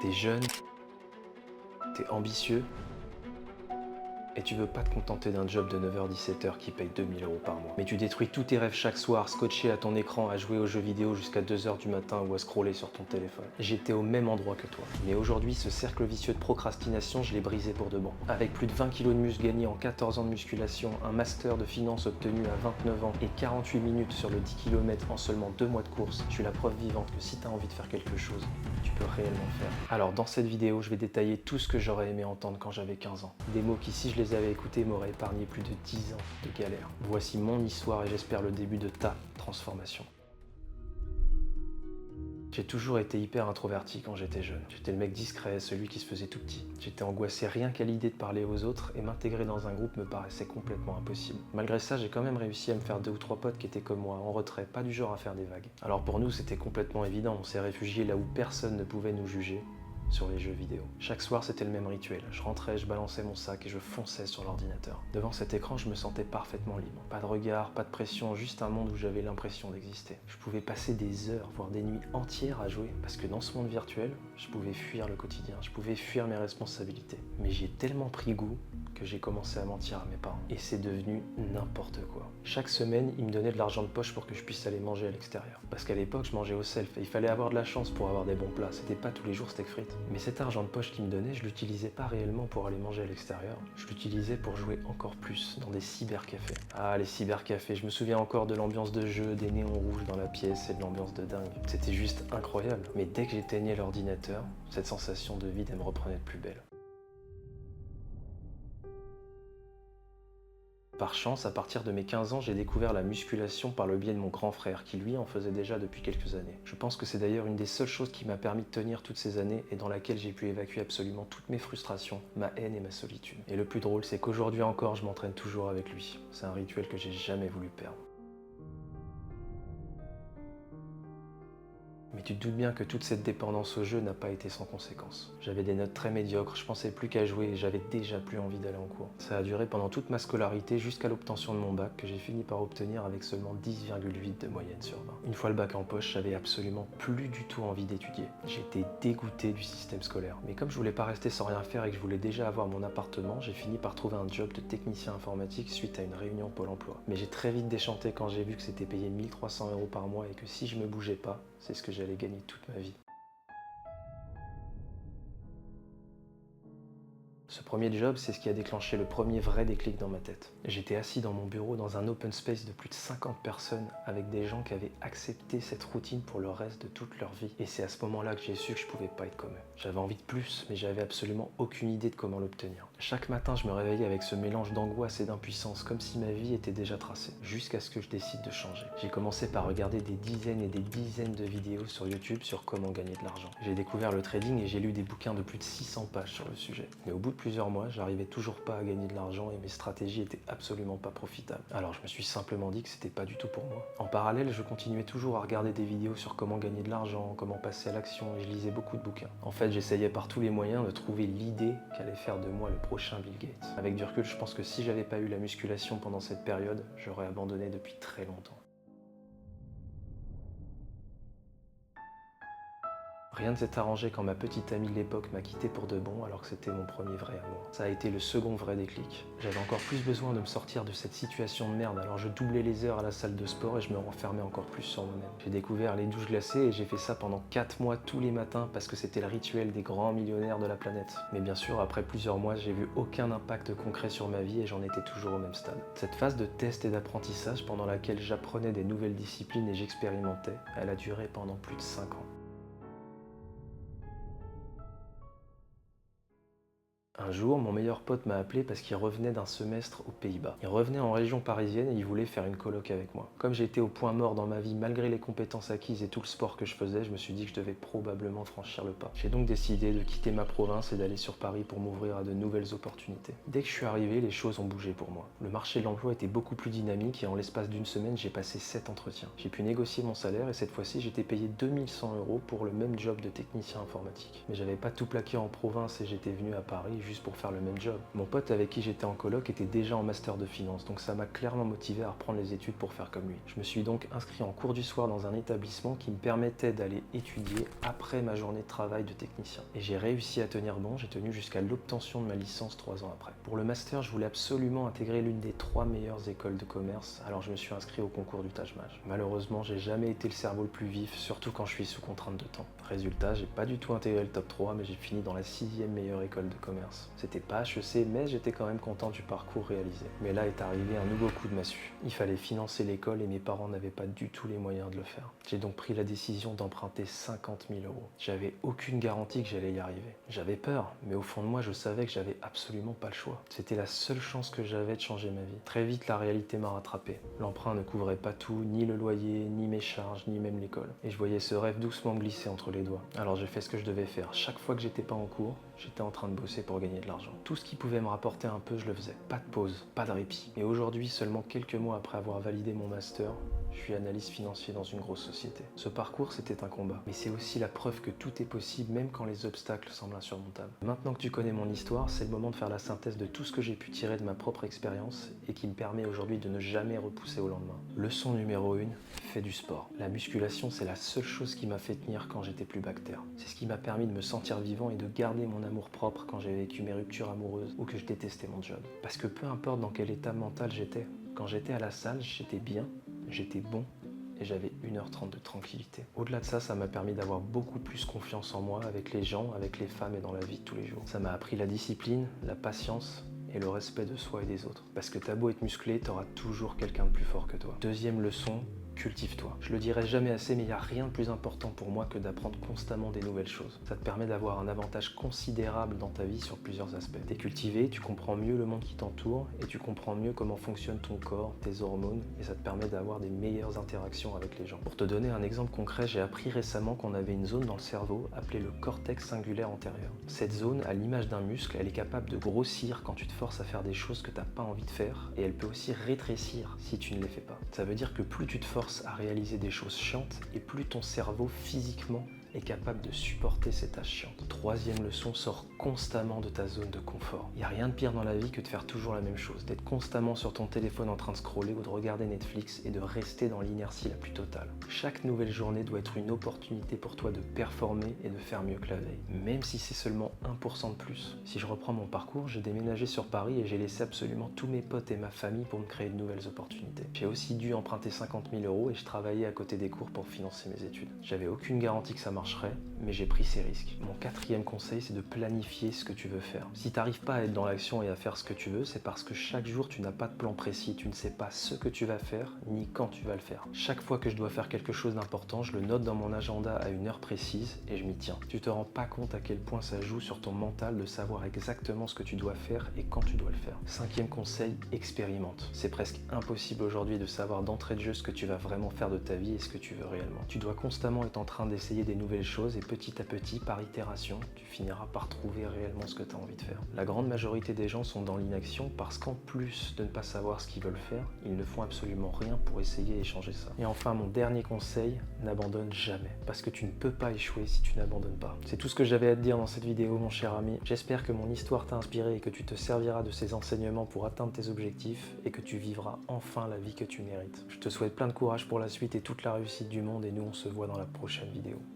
T'es jeune, t'es ambitieux, et tu veux pas te contenter d'un job de 9h-17h qui paye 2000 € par mois. Mais tu détruis tous tes rêves chaque soir, scotché à ton écran, à jouer aux jeux vidéo jusqu'à 2h du matin ou à scroller sur ton téléphone. J'étais au même endroit que toi. Mais aujourd'hui, ce cercle vicieux de procrastination, je l'ai brisé pour de bon. Avec plus de 20 kg de muscle gagnés en 14 ans de musculation, un master de finance obtenu à 29 ans et 48 minutes sur le 10 km en seulement 2 mois de course, je suis la preuve vivante que si tu as envie de faire quelque chose, tu peux réellement le faire. Alors dans cette vidéo, je vais détailler tout ce que j'aurais aimé entendre quand j'avais 15 ans. Des mots qui, si je les avais écoutés, m'auraient épargné plus de 10 ans de galère. Voici mon histoire et j'espère le début de ta transformation. J'ai toujours été hyper introverti quand j'étais jeune. J'étais le mec discret, celui qui se faisait tout petit. J'étais angoissé rien qu'à l'idée de parler aux autres et m'intégrer dans un groupe me paraissait complètement impossible. Malgré ça, j'ai quand même réussi à me faire 2 ou 3 potes qui étaient comme moi, en retrait, pas du genre à faire des vagues. Alors pour nous, c'était complètement évident, on s'est réfugiés là où personne ne pouvait nous juger, sur les jeux vidéo. Chaque soir, c'était le même rituel. Je rentrais, je balançais mon sac et je fonçais sur l'ordinateur. Devant cet écran, je me sentais parfaitement libre. Pas de regard, pas de pression, juste un monde où j'avais l'impression d'exister. Je pouvais passer des heures, voire des nuits entières à jouer, parce que dans ce monde virtuel, je pouvais fuir le quotidien, je pouvais fuir mes responsabilités. Mais j'y ai tellement pris goût que j'ai commencé à mentir à mes parents. Et c'est devenu n'importe quoi. Chaque semaine, ils me donnaient de l'argent de poche pour que je puisse aller manger à l'extérieur. Parce qu'à l'époque, je mangeais au self et il fallait avoir de la chance pour avoir des bons plats. C'était pas tous les jours steak frites. Mais cet argent de poche qu'ils me donnaient, je l'utilisais pas réellement pour aller manger à l'extérieur. Je l'utilisais pour jouer encore plus dans des cybercafés. Ah, les cybercafés, je me souviens encore de l'ambiance de jeu, des néons rouges dans la pièce et de l'ambiance de dingue. C'était juste incroyable. Mais dès que j'éteignais l'ordinateur, cette sensation de vide, elle me reprenait de plus belle. Par chance, à partir de mes 15 ans, j'ai découvert la musculation par le biais de mon grand frère, qui lui en faisait déjà depuis quelques années. Je pense que c'est d'ailleurs une des seules choses qui m'a permis de tenir toutes ces années et dans laquelle j'ai pu évacuer absolument toutes mes frustrations, ma haine et ma solitude. Et le plus drôle, c'est qu'aujourd'hui encore, je m'entraîne toujours avec lui. C'est un rituel que j'ai jamais voulu perdre. Mais tu te doutes bien que toute cette dépendance au jeu n'a pas été sans conséquences. J'avais des notes très médiocres, je pensais plus qu'à jouer et j'avais déjà plus envie d'aller en cours. Ça a duré pendant toute ma scolarité jusqu'à l'obtention de mon bac que j'ai fini par obtenir avec seulement 10,8 de moyenne sur 20. Une fois le bac en poche, j'avais absolument plus du tout envie d'étudier. J'étais dégoûté du système scolaire. Mais comme je voulais pas rester sans rien faire et que je voulais déjà avoir mon appartement, j'ai fini par trouver un job de technicien informatique suite à une réunion Pôle emploi. Mais j'ai très vite déchanté quand j'ai vu que c'était payé 1300 € par mois et que si je me bougeais pas, c'est ce que j'allais gagner toute ma vie. Ce premier job, c'est ce qui a déclenché le premier vrai déclic dans ma tête. J'étais assis dans mon bureau dans un open space de plus de 50 personnes avec des gens qui avaient accepté cette routine pour le reste de toute leur vie. Et c'est à ce moment-là que j'ai su que je pouvais pas être comme eux. J'avais envie de plus, mais j'avais absolument aucune idée de comment l'obtenir. Chaque matin, je me réveillais avec ce mélange d'angoisse et d'impuissance, comme si ma vie était déjà tracée, jusqu'à ce que je décide de changer. J'ai commencé par regarder des dizaines et des dizaines de vidéos sur YouTube sur comment gagner de l'argent. J'ai découvert le trading et j'ai lu des bouquins de plus de 600 pages sur le sujet. Mais au bout de plusieurs mois, j'arrivais toujours pas à gagner de l'argent et mes stratégies étaient absolument pas profitables. Alors je me suis simplement dit que c'était pas du tout pour moi. En parallèle, je continuais toujours à regarder des vidéos sur comment gagner de l'argent, comment passer à l'action et je lisais beaucoup de bouquins. En fait, j'essayais par tous les moyens de trouver l'idée qu'allait faire de moi le prochain Bill Gates. Avec du recul, je pense que si j'avais pas eu la musculation pendant cette période, j'aurais abandonné depuis très longtemps. Rien ne s'est arrangé quand ma petite amie de l'époque m'a quitté pour de bon alors que c'était mon premier vrai amour. Ça a été le second vrai déclic. J'avais encore plus besoin de me sortir de cette situation de merde alors je doublais les heures à la salle de sport et je me renfermais encore plus sur moi-même. J'ai découvert les douches glacées et j'ai fait ça pendant 4 mois tous les matins parce que c'était le rituel des grands millionnaires de la planète. Mais bien sûr, après plusieurs mois, j'ai vu aucun impact concret sur ma vie et j'en étais toujours au même stade. Cette phase de test et d'apprentissage pendant laquelle j'apprenais des nouvelles disciplines et j'expérimentais, elle a duré pendant plus de 5 ans. Un jour, mon meilleur pote m'a appelé parce qu'il revenait d'un semestre aux Pays-Bas. Il revenait en région parisienne et il voulait faire une coloc avec moi. Comme j'étais au point mort dans ma vie malgré les compétences acquises et tout le sport que je faisais, je me suis dit que je devais probablement franchir le pas. J'ai donc décidé de quitter ma province et d'aller sur Paris pour m'ouvrir à de nouvelles opportunités. Dès que je suis arrivé, les choses ont bougé pour moi. Le marché de l'emploi était beaucoup plus dynamique et en l'espace d'une semaine, j'ai passé 7 entretiens. J'ai pu négocier mon salaire et cette fois-ci, j'étais payé 2100 € pour le même job de technicien informatique. Mais j'avais pas tout plaqué en province et j'étais venu à Paris juste pour faire le même job. Mon pote avec qui j'étais en coloc était déjà en master de finance, donc ça m'a clairement motivé à reprendre les études pour faire comme lui. Je me suis donc inscrit en cours du soir dans un établissement qui me permettait d'aller étudier après ma journée de travail de technicien. Et j'ai réussi à tenir bon, j'ai tenu jusqu'à l'obtention de ma licence 3 ans après. Pour le master, je voulais absolument intégrer l'une des 3 meilleures écoles de commerce, alors je me suis inscrit au concours du Taj Mahal. Malheureusement, j'ai jamais été le cerveau le plus vif, surtout quand je suis sous contrainte de temps. Résultat, j'ai pas du tout intégré le top 3, mais j'ai fini dans la 6e meilleure école de commerce. C'était pas HEC, mais j'étais quand même content du parcours réalisé. Mais là est arrivé un nouveau coup de massue. Il fallait financer l'école et mes parents n'avaient pas du tout les moyens de le faire. J'ai donc pris la décision d'emprunter 50 000 euros. J'avais aucune garantie que j'allais y arriver. J'avais peur, mais au fond de moi, je savais que j'avais absolument pas le choix. C'était la seule chance que j'avais de changer ma vie. Très vite, la réalité m'a rattrapé. L'emprunt ne couvrait pas tout, ni le loyer, ni mes charges, ni même l'école. Et je voyais ce rêve doucement glisser entre les doigts. Alors j'ai fait ce que je devais faire. Chaque fois que j'étais pas en cours, j'étais en train de bosser pour gagner de l'argent. Tout ce qui pouvait me rapporter un peu, je le faisais. Pas de pause, pas de répit. Et aujourd'hui, seulement quelques mois après avoir validé mon master, je suis analyste financier dans une grosse société. Ce parcours, c'était un combat. Mais c'est aussi la preuve que tout est possible, même quand les obstacles semblent insurmontables. Maintenant que tu connais mon histoire, c'est le moment de faire la synthèse de tout ce que j'ai pu tirer de ma propre expérience et qui me permet aujourd'hui de ne jamais repousser au lendemain. Leçon numéro 1, fais du sport. La musculation, c'est la seule chose qui m'a fait tenir quand j'étais plus bactère. C'est ce qui m'a permis de me sentir vivant et de garder mon amour propre quand j'ai vécu mes ruptures amoureuses ou que je détestais mon job. Parce que peu importe dans quel état mental j'étais, quand j'étais à la salle, j'étais bien, j'étais bon et j'avais 1h30 de tranquillité. Au-delà de ça, ça m'a permis d'avoir beaucoup plus confiance en moi avec les gens, avec les femmes et dans la vie de tous les jours. Ça m'a appris la discipline, la patience et le respect de soi et des autres. Parce que t'as beau être musclé, t'auras toujours quelqu'un de plus fort que toi. Deuxième leçon, cultive-toi. Je le dirai jamais assez, mais il n'y a rien de plus important pour moi que d'apprendre constamment des nouvelles choses. Ça te permet d'avoir un avantage considérable dans ta vie sur plusieurs aspects. T'es cultivé, tu comprends mieux le monde qui t'entoure et tu comprends mieux comment fonctionne ton corps, tes hormones, et ça te permet d'avoir des meilleures interactions avec les gens. Pour te donner un exemple concret, j'ai appris récemment qu'on avait une zone dans le cerveau appelée le cortex singulaire antérieur. Cette zone, à l'image d'un muscle, elle est capable de grossir quand tu te forces à faire des choses que t'as pas envie de faire, et elle peut aussi rétrécir si tu ne les fais pas. Ça veut dire que plus tu te forces à réaliser des choses chiantes et plus ton cerveau physiquement est capable de supporter ces tâches chiantes. Troisième leçon, sors constamment de ta zone de confort. Il n'y a rien de pire dans la vie que de faire toujours la même chose, d'être constamment sur ton téléphone en train de scroller ou de regarder Netflix et de rester dans l'inertie la plus totale. Chaque nouvelle journée doit être une opportunité pour toi de performer et de faire mieux que la veille, même si c'est seulement 1% de plus. Si je reprends mon parcours, j'ai déménagé sur Paris et j'ai laissé absolument tous mes potes et ma famille pour me créer de nouvelles opportunités. J'ai aussi dû emprunter 50 000 euros et je travaillais à côté des cours pour financer mes études. J'avais aucune garantie que ça marcherait, mais j'ai pris ces risques. Mon quatrième conseil, c'est de planifier ce que tu veux faire. Si tu n'arrives pas à être dans l'action et à faire ce que tu veux, c'est parce que chaque jour, tu n'as pas de plan précis, tu ne sais pas ce que tu vas faire, ni quand tu vas le faire. Chaque fois que je dois faire quelque chose d'important, je le note dans mon agenda à une heure précise et je m'y tiens. Tu te rends pas compte à quel point ça joue sur ton mental de savoir exactement ce que tu dois faire et quand tu dois le faire. Cinquième conseil, expérimente. C'est presque impossible aujourd'hui de savoir d'entrée de jeu ce que tu vas vraiment faire de ta vie et ce que tu veux réellement. Tu dois constamment être en train d'essayer des nouvelles choses et petit à petit, par itération, tu finiras par trouver réellement ce que tu as envie de faire. La grande majorité des gens sont dans l'inaction parce qu'en plus de ne pas savoir ce qu'ils veulent faire, ils ne font absolument rien pour essayer et changer ça. Et enfin, mon dernier conseil, n'abandonne jamais. Parce que tu ne peux pas échouer si tu n'abandonnes pas. C'est tout ce que j'avais à te dire dans cette vidéo, mon cher ami. J'espère que mon histoire t'a inspiré et que tu te serviras de ces enseignements pour atteindre tes objectifs et que tu vivras enfin la vie que tu mérites. Je te souhaite plein de courage pour la suite et toute la réussite du monde et nous on se voit dans la prochaine vidéo.